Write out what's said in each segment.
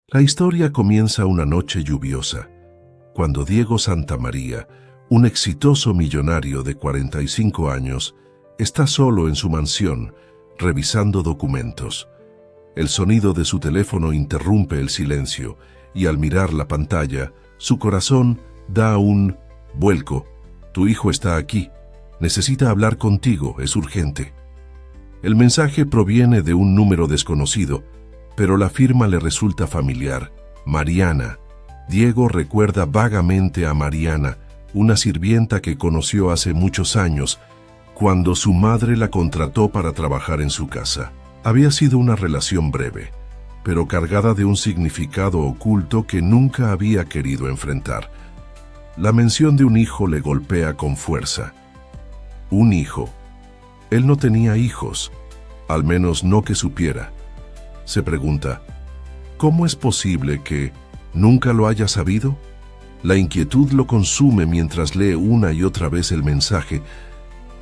La historia comienza una noche lluviosa, cuando Diego Santamaría, un exitoso millonario de 45 años, está solo en su mansión, revisando documentos. El sonido de su teléfono interrumpe el silencio, y al mirar la pantalla, su corazón da un vuelco. Tu hijo está aquí. Necesita hablar contigo, es urgente. El mensaje proviene de un número desconocido, pero la firma le resulta familiar. Mariana. Diego recuerda vagamente a Mariana, una sirvienta que conoció hace muchos años, cuando su madre la contrató para trabajar en su casa. Había sido una relación breve, pero cargada de un significado oculto que nunca había querido enfrentar. La mención de un hijo le golpea con fuerza. Un hijo. Él no tenía hijos, al menos no que supiera. Se pregunta, ¿cómo es posible que nunca lo haya sabido? La inquietud lo consume mientras lee una y otra vez el mensaje,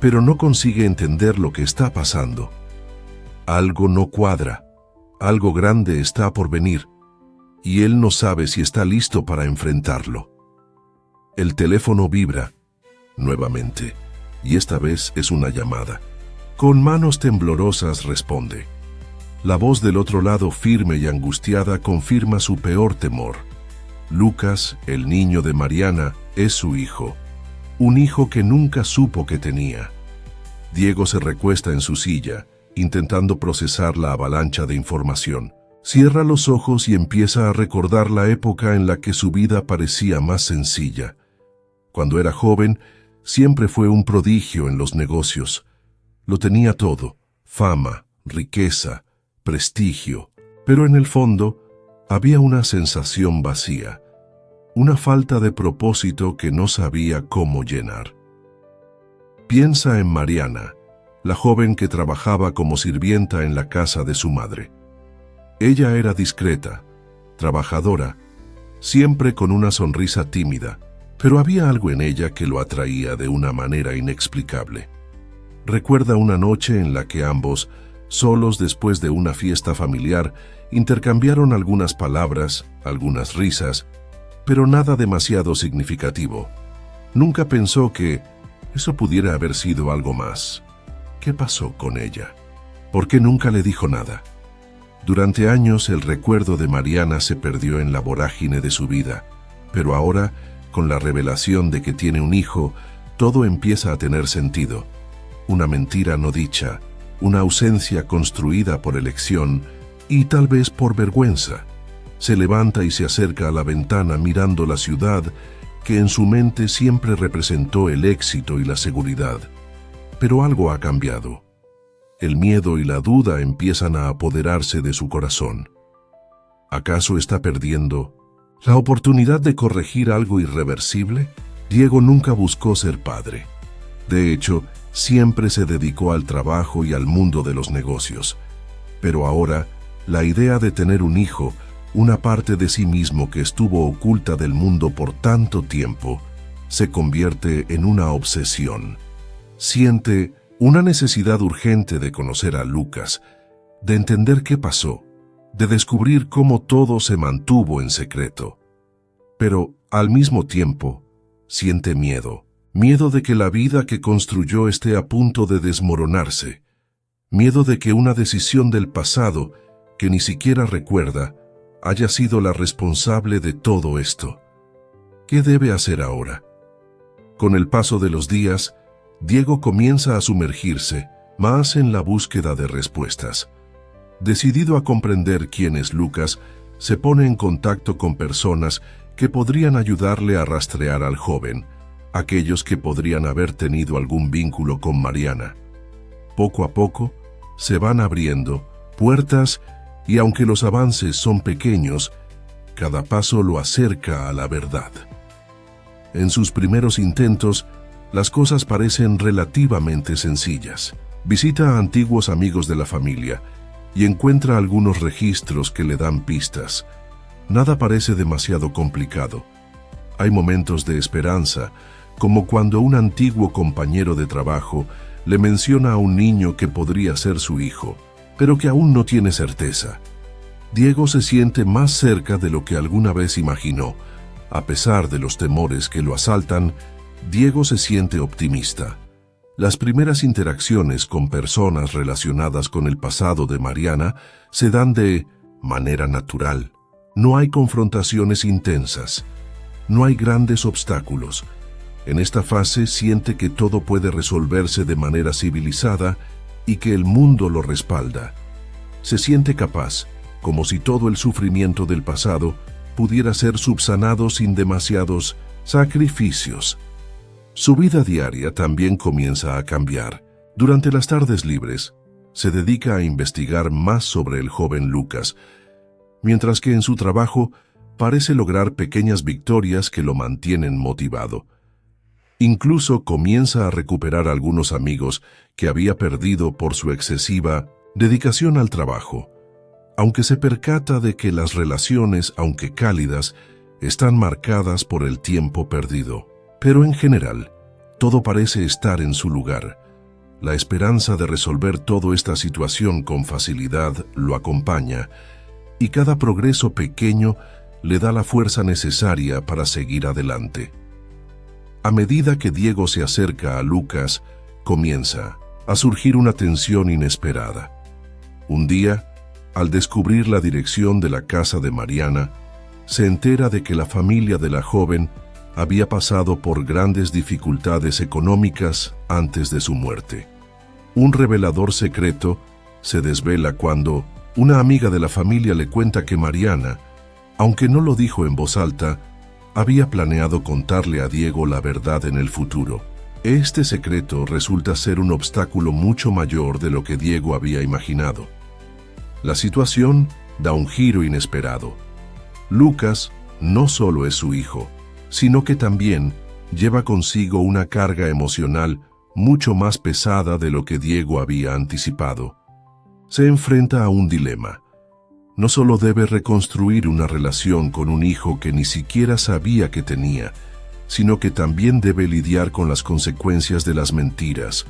pero no consigue entender lo que está pasando. Algo no cuadra, algo grande está por venir, y él no sabe si está listo para enfrentarlo. El teléfono vibra, nuevamente, y esta vez es una llamada. Con manos temblorosas responde. La voz del otro lado, firme y angustiada, confirma su peor temor. Lucas, el niño de Mariana, es su hijo. Un hijo que nunca supo que tenía. Diego se recuesta en su silla, intentando procesar la avalancha de información. Cierra los ojos y empieza a recordar la época en la que su vida parecía más sencilla. Cuando era joven, siempre fue un prodigio en los negocios. Lo tenía todo: fama, riqueza, prestigio, pero en el fondo había una sensación vacía, una falta de propósito que no sabía cómo llenar. Piensa en Mariana, la joven que trabajaba como sirvienta en la casa de su madre. Ella era discreta, trabajadora, siempre con una sonrisa tímida, pero había algo en ella que lo atraía de una manera inexplicable. Recuerda una noche en la que ambos, solos después de una fiesta familiar, intercambiaron algunas palabras, algunas risas, pero nada demasiado significativo. Nunca pensó que eso pudiera haber sido algo más. ¿Qué pasó con ella? ¿Por qué nunca le dijo nada? Durante años el recuerdo de Mariana se perdió en la vorágine de su vida, pero ahora, con la revelación de que tiene un hijo, todo empieza a tener sentido. Una mentira no dicha, una ausencia construida por elección y tal vez por vergüenza. Se levanta y se acerca a la ventana mirando la ciudad que en su mente siempre representó el éxito y la seguridad. Pero algo ha cambiado. El miedo y la duda empiezan a apoderarse de su corazón. ¿Acaso está perdiendo la oportunidad de corregir algo irreversible? Diego nunca buscó ser padre. De hecho, siempre se dedicó al trabajo y al mundo de los negocios. Pero ahora, la idea de tener un hijo, una parte de sí mismo que estuvo oculta del mundo por tanto tiempo, se convierte en una obsesión. Siente una necesidad urgente de conocer a Lucas, de entender qué pasó, de descubrir cómo todo se mantuvo en secreto. Pero, al mismo tiempo, siente miedo. Miedo de que la vida que construyó esté a punto de desmoronarse. Miedo de que una decisión del pasado, que ni siquiera recuerda, haya sido la responsable de todo esto. ¿Qué debe hacer ahora? Con el paso de los días, Diego comienza a sumergirse más en la búsqueda de respuestas. Decidido a comprender quién es Lucas, se pone en contacto con personas que podrían ayudarle a rastrear al joven, aquellos que podrían haber tenido algún vínculo con Mariana. Poco a poco, se van abriendo puertas y aunque los avances son pequeños, cada paso lo acerca a la verdad. En sus primeros intentos, las cosas parecen relativamente sencillas. Visita a antiguos amigos de la familia y encuentra algunos registros que le dan pistas. Nada parece demasiado complicado. Hay momentos de esperanza, como cuando un antiguo compañero de trabajo le menciona a un niño que podría ser su hijo, pero que aún no tiene certeza. Diego se siente más cerca de lo que alguna vez imaginó. A pesar de los temores que lo asaltan, Diego se siente optimista. Las primeras interacciones con personas relacionadas con el pasado de Mariana se dan de manera natural. No hay confrontaciones intensas. No hay grandes obstáculos. En esta fase siente que todo puede resolverse de manera civilizada y que el mundo lo respalda. Se siente capaz, como si todo el sufrimiento del pasado pudiera ser subsanado sin demasiados sacrificios. Su vida diaria también comienza a cambiar. Durante las tardes libres, se dedica a investigar más sobre el joven Lucas, mientras que en su trabajo parece lograr pequeñas victorias que lo mantienen motivado. Incluso comienza a recuperar algunos amigos que había perdido por su excesiva dedicación al trabajo, aunque se percata de que las relaciones, aunque cálidas, están marcadas por el tiempo perdido. Pero en general, todo parece estar en su lugar. La esperanza de resolver toda esta situación con facilidad lo acompaña, y cada progreso pequeño le da la fuerza necesaria para seguir adelante. A medida que Diego se acerca a Lucas, comienza a surgir una tensión inesperada. Un día, al descubrir la dirección de la casa de Mariana, se entera de que la familia de la joven había pasado por grandes dificultades económicas antes de su muerte. Un revelador secreto se desvela cuando una amiga de la familia le cuenta que Mariana, aunque no lo dijo en voz alta, había planeado contarle a Diego la verdad en el futuro. Este secreto resulta ser un obstáculo mucho mayor de lo que Diego había imaginado. La situación da un giro inesperado. Lucas no solo es su hijo, sino que también lleva consigo una carga emocional mucho más pesada de lo que Diego había anticipado. Se enfrenta a un dilema. No solo debe reconstruir una relación con un hijo que ni siquiera sabía que tenía, sino que también debe lidiar con las consecuencias de las mentiras,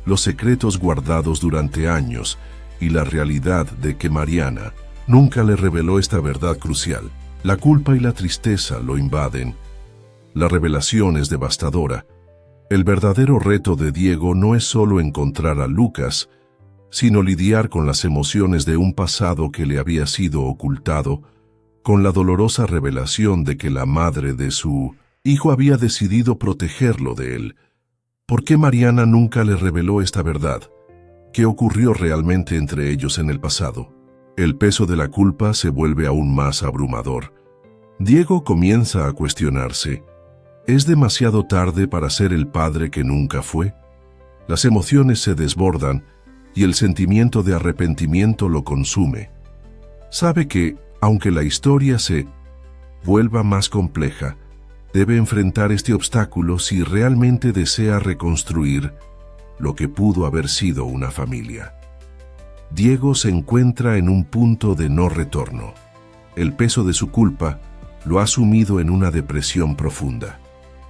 los secretos guardados durante años y la realidad de que Mariana nunca le reveló esta verdad crucial. La culpa y la tristeza lo invaden. La revelación es devastadora. El verdadero reto de Diego no es solo encontrar a Lucas, sino lidiar con las emociones de un pasado que le había sido ocultado, con la dolorosa revelación de que la madre de su hijo había decidido protegerlo de él. ¿Por qué Mariana nunca le reveló esta verdad? ¿Qué ocurrió realmente entre ellos en el pasado? El peso de la culpa se vuelve aún más abrumador. Diego comienza a cuestionarse. ¿Es demasiado tarde para ser el padre que nunca fue? Las emociones se desbordan y el sentimiento de arrepentimiento lo consume. Sabe que, aunque la historia se vuelva más compleja, debe enfrentar este obstáculo si realmente desea reconstruir lo que pudo haber sido una familia. Diego se encuentra en un punto de no retorno. El peso de su culpa lo ha sumido en una depresión profunda.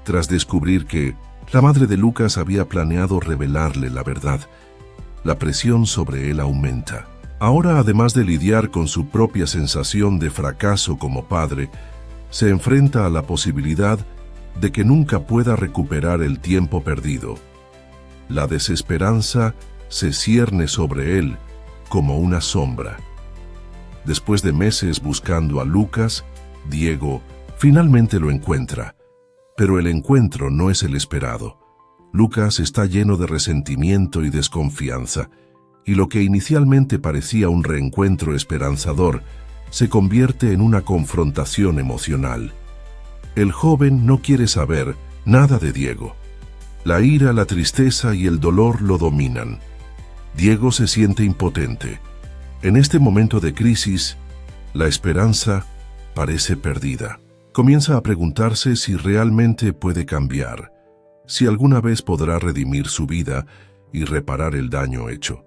Tras descubrir que la madre de Lucas había planeado revelarle la verdad, la presión sobre él aumenta. Ahora, además de lidiar con su propia sensación de fracaso como padre, se enfrenta a la posibilidad de que nunca pueda recuperar el tiempo perdido. La desesperanza se cierne sobre él como una sombra. Después de meses buscando a Lucas, Diego finalmente lo encuentra, pero el encuentro no es el esperado. Lucas está lleno de resentimiento y desconfianza, y lo que inicialmente parecía un reencuentro esperanzador se convierte en una confrontación emocional. El joven no quiere saber nada de Diego. La ira, la tristeza y el dolor lo dominan. Diego se siente impotente. En este momento de crisis, la esperanza parece perdida. Comienza a preguntarse si realmente puede cambiar, si alguna vez podrá redimir su vida y reparar el daño hecho.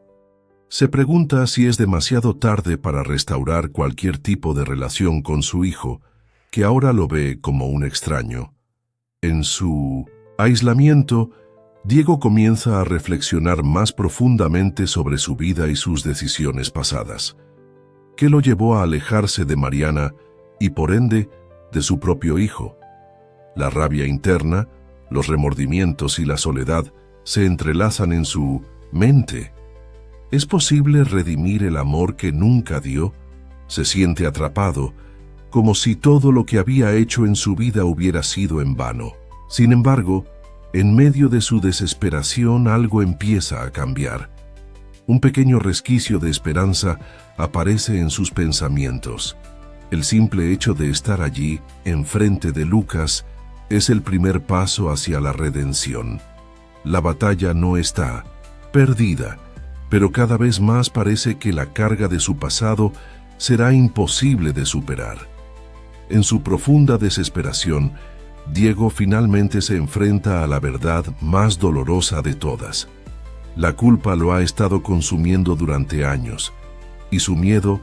Se pregunta si es demasiado tarde para restaurar cualquier tipo de relación con su hijo, que ahora lo ve como un extraño. En su aislamiento, Diego comienza a reflexionar más profundamente sobre su vida y sus decisiones pasadas. que lo llevó a alejarse de Mariana y por ende de su propio hijo. La rabia interna, los remordimientos y la soledad se entrelazan en su mente. ¿Es posible redimir el amor que nunca dio? Se siente atrapado, como si todo lo que había hecho en su vida hubiera sido en vano. Sin embargo, en medio de su desesperación algo empieza a cambiar. Un pequeño resquicio de esperanza aparece en sus pensamientos. El simple hecho de estar allí, enfrente de Lucas, es el primer paso hacia la redención. La batalla no está perdida, pero cada vez más parece que la carga de su pasado será imposible de superar. En su profunda desesperación, Diego finalmente se enfrenta a la verdad más dolorosa de todas. La culpa lo ha estado consumiendo durante años, y su miedo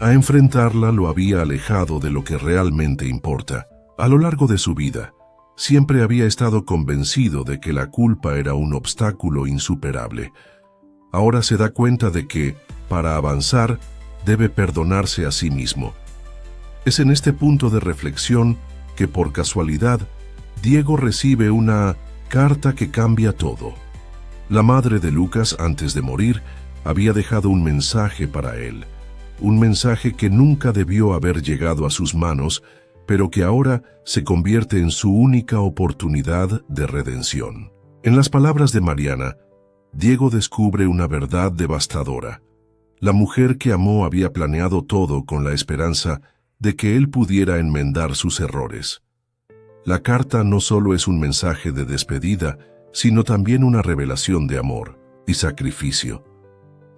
a enfrentarla lo había alejado de lo que realmente importa. A lo largo de su vida, siempre había estado convencido de que la culpa era un obstáculo insuperable. Ahora se da cuenta de que, para avanzar, debe perdonarse a sí mismo. Es en este punto de reflexión que, por casualidad, Diego recibe una carta que cambia todo. La madre de Lucas, antes de morir, había dejado un mensaje para él. Un mensaje que nunca debió haber llegado a sus manos, pero que ahora se convierte en su única oportunidad de redención. En las palabras de Mariana, Diego descubre una verdad devastadora. La mujer que amó había planeado todo con la esperanza de que él pudiera enmendar sus errores. La carta no solo es un mensaje de despedida, sino también una revelación de amor y sacrificio.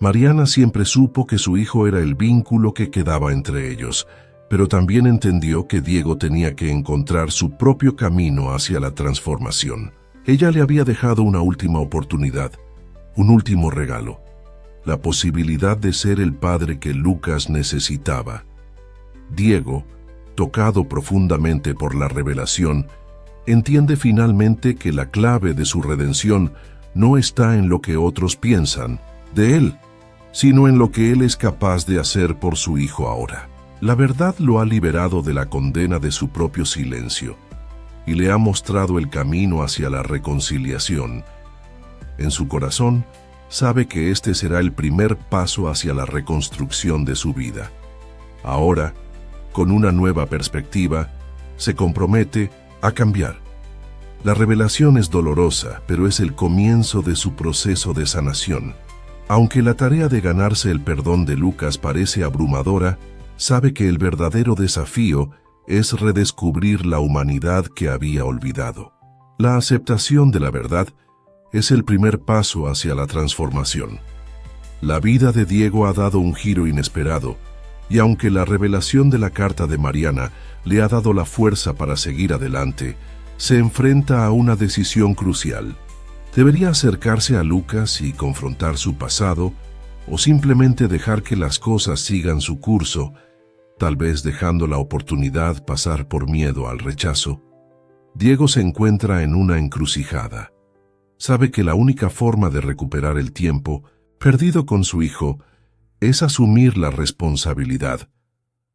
Mariana siempre supo que su hijo era el vínculo que quedaba entre ellos, pero también entendió que Diego tenía que encontrar su propio camino hacia la transformación. Ella le había dejado una última oportunidad, un último regalo, la posibilidad de ser el padre que Lucas necesitaba. Diego, tocado profundamente por la revelación, entiende finalmente que la clave de su redención no está en lo que otros piensan de él, sino en lo que él es capaz de hacer por su hijo ahora. La verdad lo ha liberado de la condena de su propio silencio y le ha mostrado el camino hacia la reconciliación. En su corazón, sabe que este será el primer paso hacia la reconstrucción de su vida. Ahora, con una nueva perspectiva, se compromete a cambiar. La revelación es dolorosa, pero es el comienzo de su proceso de sanación. Aunque la tarea de ganarse el perdón de Lucas parece abrumadora, sabe que el verdadero desafío es redescubrir la humanidad que había olvidado. La aceptación de la verdad es el primer paso hacia la transformación. La vida de Diego ha dado un giro inesperado, y aunque la revelación de la carta de Mariana le ha dado la fuerza para seguir adelante, se enfrenta a una decisión crucial. ¿Debería acercarse a Lucas y confrontar su pasado, o simplemente dejar que las cosas sigan su curso, tal vez dejando la oportunidad pasar por miedo al rechazo? Diego se encuentra en una encrucijada. Sabe que la única forma de recuperar el tiempo perdido con su hijo es asumir la responsabilidad,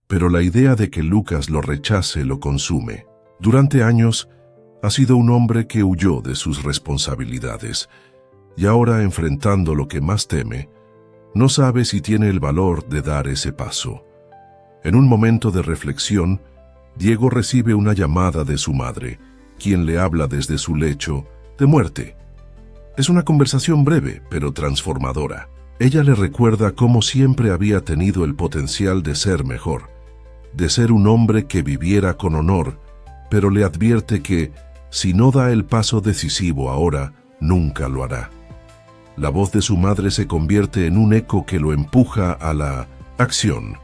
pero la idea de que Lucas lo rechace lo consume. Durante años, ha sido un hombre que huyó de sus responsabilidades, y ahora, enfrentando lo que más teme, no sabe si tiene el valor de dar ese paso. En un momento de reflexión, Diego recibe una llamada de su madre, quien le habla desde su lecho de muerte. Es una conversación breve, pero transformadora. Ella le recuerda cómo siempre había tenido el potencial de ser mejor, de ser un hombre que viviera con honor, pero le advierte que, si no da el paso decisivo ahora, nunca lo hará. La voz de su madre se convierte en un eco que lo empuja a la acción.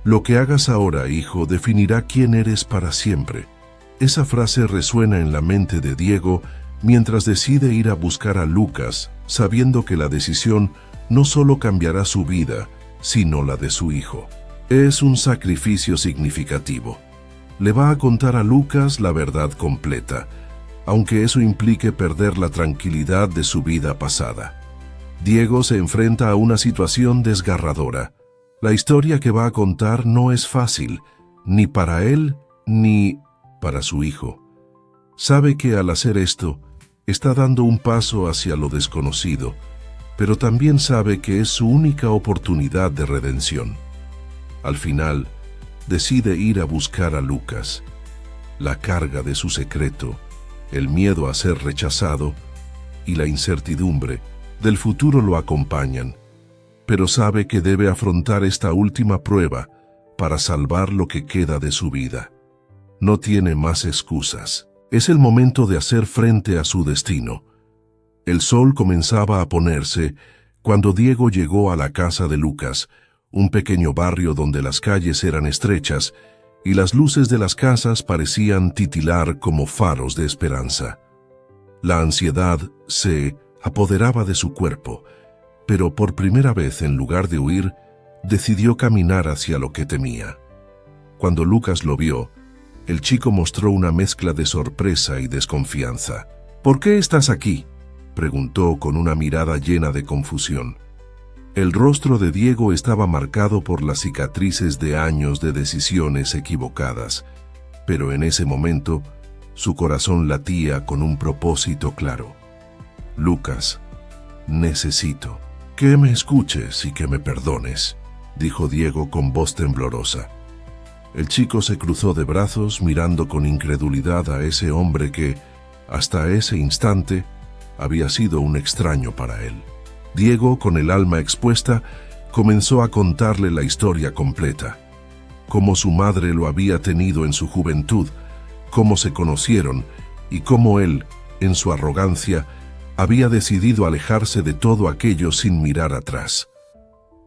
Lo que hagas ahora, hijo, definirá quién eres para siempre. Esa frase resuena en la mente de Diego mientras decide ir a buscar a Lucas, sabiendo que la decisión no solo cambiará su vida, sino la de su hijo. Es un sacrificio significativo. Le va a contar a Lucas la verdad completa, aunque eso implique perder la tranquilidad de su vida pasada. Diego se enfrenta a una situación desgarradora. La historia que va a contar no es fácil, ni para él ni para su hijo. Sabe que al hacer esto, está dando un paso hacia lo desconocido, pero también sabe que es su única oportunidad de redención. Al final, decide ir a buscar a Lucas. La carga de su secreto, el miedo a ser rechazado y la incertidumbre del futuro lo acompañan, pero sabe que debe afrontar esta última prueba para salvar lo que queda de su vida. No tiene más excusas. Es el momento de hacer frente a su destino. El sol comenzaba a ponerse cuando Diego llegó a la casa de Lucas, un pequeño barrio donde las calles eran estrechas y las luces de las casas parecían titilar como faros de esperanza. La ansiedad se apoderaba de su cuerpo, pero por primera vez, en lugar de huir, decidió caminar hacia lo que temía. Cuando Lucas lo vio, el chico mostró una mezcla de sorpresa y desconfianza. «¿Por qué estás aquí?», preguntó con una mirada llena de confusión. El rostro de Diego estaba marcado por las cicatrices de años de decisiones equivocadas, pero en ese momento su corazón latía con un propósito claro. «Lucas, necesito que me escuches y que me perdones», dijo Diego con voz temblorosa. El chico se cruzó de brazos mirando con incredulidad a ese hombre que, hasta ese instante, había sido un extraño para él. Diego, con el alma expuesta, comenzó a contarle la historia completa. Cómo su madre lo había tenido en su juventud, cómo se conocieron y cómo él, en su arrogancia, había decidido alejarse de todo aquello sin mirar atrás.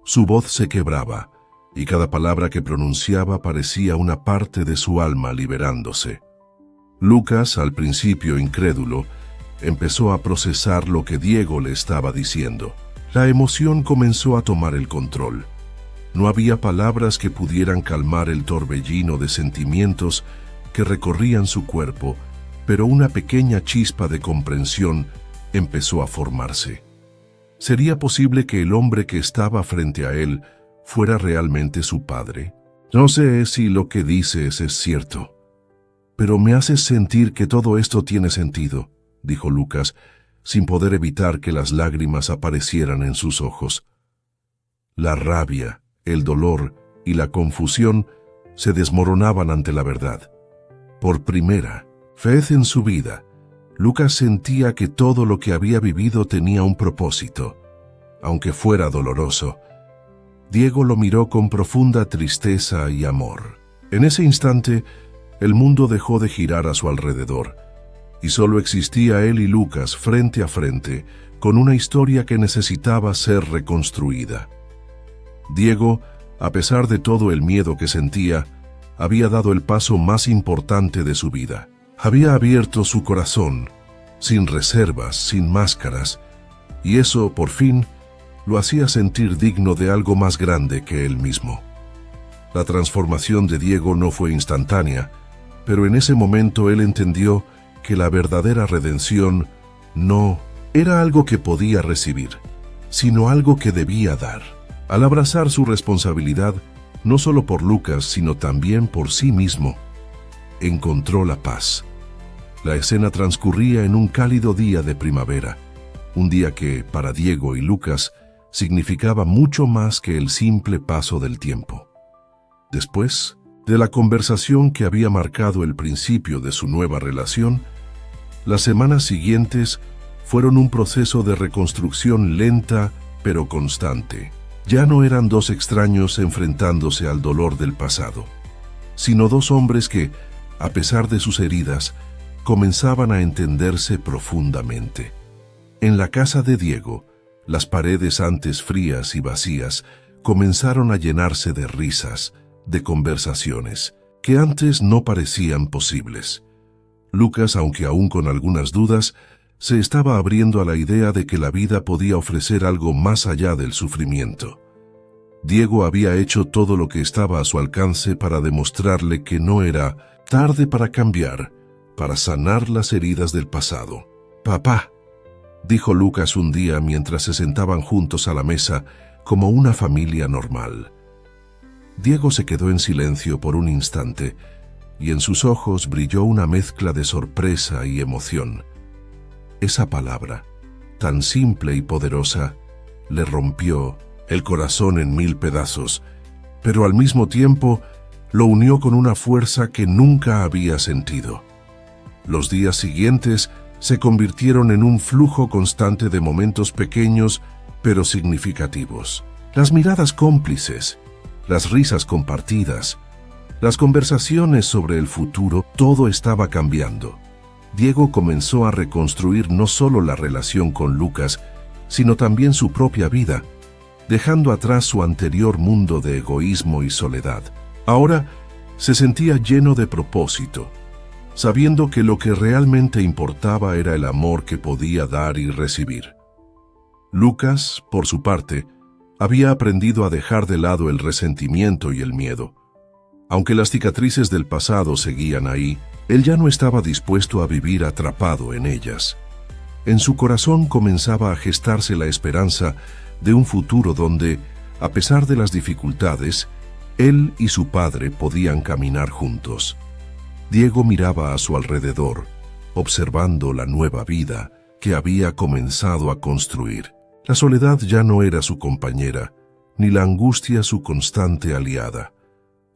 Su voz se quebraba, y cada palabra que pronunciaba parecía una parte de su alma liberándose. Lucas, al principio incrédulo, empezó a procesar lo que Diego le estaba diciendo. La emoción comenzó a tomar el control. No había palabras que pudieran calmar el torbellino de sentimientos que recorrían su cuerpo, pero una pequeña chispa de comprensión empezó a formarse. ¿Sería posible que el hombre que estaba frente a él fuera realmente su padre? No sé si lo que dices es cierto, pero me haces sentir que todo esto tiene sentido, dijo Lucas, sin poder evitar que las lágrimas aparecieran en sus ojos. La rabia, el dolor y la confusión se desmoronaban ante la verdad. Por primera vez en su vida, Lucas sentía que todo lo que había vivido tenía un propósito, aunque fuera doloroso. Diego lo miró con profunda tristeza y amor. En ese instante, el mundo dejó de girar a su alrededor, y solo existía él y Lucas frente a frente, con una historia que necesitaba ser reconstruida. Diego, a pesar de todo el miedo que sentía, había dado el paso más importante de su vida. Había abierto su corazón, sin reservas, sin máscaras, y eso, por fin, lo hacía sentir digno de algo más grande que él mismo. La transformación de Diego no fue instantánea, pero en ese momento él entendió que la verdadera redención no era algo que podía recibir, sino algo que debía dar. Al abrazar su responsabilidad, no solo por Lucas, sino también por sí mismo, encontró la paz. La escena transcurría en un cálido día de primavera, un día que, para Diego y Lucas, significaba mucho más que el simple paso del tiempo. Después de la conversación que había marcado el principio de su nueva relación, las semanas siguientes fueron un proceso de reconstrucción lenta pero constante. Ya no eran dos extraños enfrentándose al dolor del pasado, sino dos hombres que, a pesar de sus heridas, comenzaban a entenderse profundamente. En la casa de Diego, las paredes antes frías y vacías comenzaron a llenarse de risas, de conversaciones, que antes no parecían posibles. Lucas, aunque aún con algunas dudas, se estaba abriendo a la idea de que la vida podía ofrecer algo más allá del sufrimiento. Diego había hecho todo lo que estaba a su alcance para demostrarle que no era tarde para cambiar, para sanar las heridas del pasado. «Papá», dijo Lucas un día mientras se sentaban juntos a la mesa como una familia normal, Diego se quedó en silencio por un instante, y en sus ojos brilló una mezcla de sorpresa y emoción. Esa palabra, tan simple y poderosa, le rompió el corazón en 1000 pedazos, pero al mismo tiempo lo unió con una fuerza que nunca había sentido. Los días siguientes se convirtieron en un flujo constante de momentos pequeños pero significativos. Las miradas cómplices, las risas compartidas, las conversaciones sobre el futuro, todo estaba cambiando. Diego comenzó a reconstruir no solo la relación con Lucas, sino también su propia vida, dejando atrás su anterior mundo de egoísmo y soledad. Ahora se sentía lleno de propósito, sabiendo que lo que realmente importaba era el amor que podía dar y recibir. Lucas, por su parte, había aprendido a dejar de lado el resentimiento y el miedo. Aunque las cicatrices del pasado seguían ahí, él ya no estaba dispuesto a vivir atrapado en ellas. En su corazón comenzaba a gestarse la esperanza de un futuro donde, a pesar de las dificultades, él y su padre podían caminar juntos. Diego miraba a su alrededor, observando la nueva vida que había comenzado a construir. La soledad ya no era su compañera, ni la angustia su constante aliada.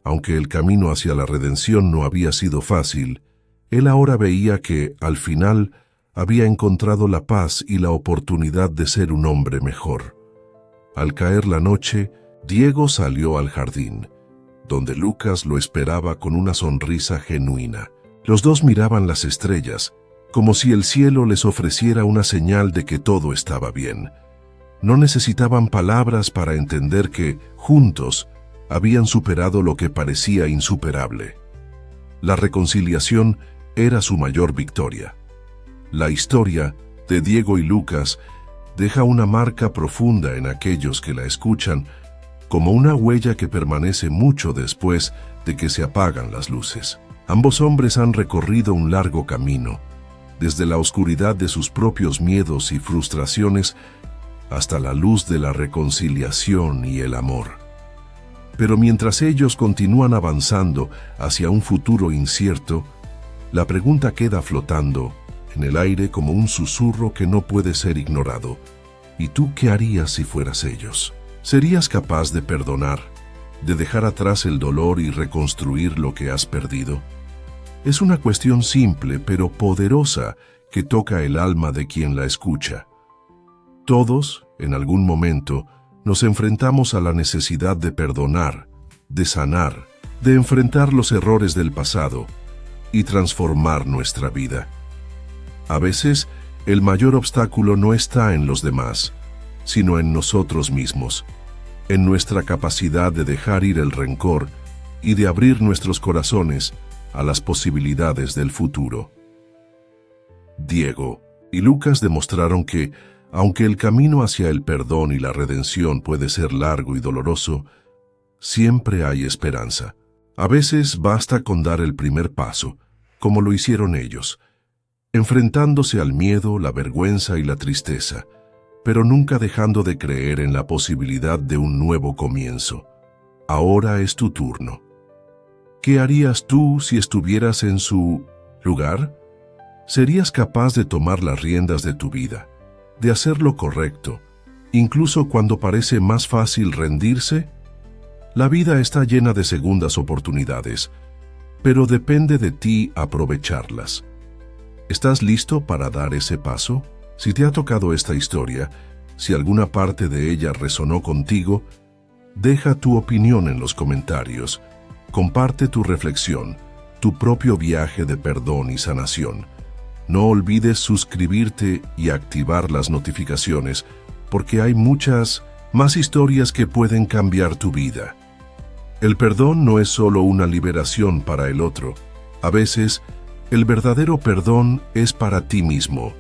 Aunque el camino hacia la redención no había sido fácil, él ahora veía que, al final, había encontrado la paz y la oportunidad de ser un hombre mejor. Al caer la noche, Diego salió al jardín, donde Lucas lo esperaba con una sonrisa genuina. Los dos miraban las estrellas, como si el cielo les ofreciera una señal de que todo estaba bien. No necesitaban palabras para entender que, juntos, habían superado lo que parecía insuperable. La reconciliación era su mayor victoria. La historia de Diego y Lucas deja una marca profunda en aquellos que la escuchan, como una huella que permanece mucho después de que se apagan las luces. Ambos hombres han recorrido un largo camino, desde la oscuridad de sus propios miedos y frustraciones hasta la luz de la reconciliación y el amor. Pero mientras ellos continúan avanzando hacia un futuro incierto, la pregunta queda flotando en el aire como un susurro que no puede ser ignorado. ¿Y tú qué harías si fueras ellos? ¿Serías capaz de perdonar, de dejar atrás el dolor y reconstruir lo que has perdido? Es una cuestión simple pero poderosa que toca el alma de quien la escucha. Todos, en algún momento, nos enfrentamos a la necesidad de perdonar, de sanar, de enfrentar los errores del pasado y transformar nuestra vida. A veces, el mayor obstáculo no está en los demás, sino en nosotros mismos, en nuestra capacidad de dejar ir el rencor y de abrir nuestros corazones a las posibilidades del futuro. Diego y Lucas demostraron que, aunque el camino hacia el perdón y la redención puede ser largo y doloroso, siempre hay esperanza. A veces basta con dar el primer paso, como lo hicieron ellos, enfrentándose al miedo, la vergüenza y la tristeza, pero nunca dejando de creer en la posibilidad de un nuevo comienzo. Ahora es tu turno. ¿Qué harías tú si estuvieras en su lugar? ¿Serías capaz de tomar las riendas de tu vida, de hacer lo correcto, incluso cuando parece más fácil rendirse? La vida está llena de segundas oportunidades, pero depende de ti aprovecharlas. ¿Estás listo para dar ese paso? Si te ha tocado esta historia, si alguna parte de ella resonó contigo, deja tu opinión en los comentarios. Comparte tu reflexión, tu propio viaje de perdón y sanación. No olvides suscribirte y activar las notificaciones, porque hay muchas más historias que pueden cambiar tu vida. El perdón no es solo una liberación para el otro. A veces, el verdadero perdón es para ti mismo.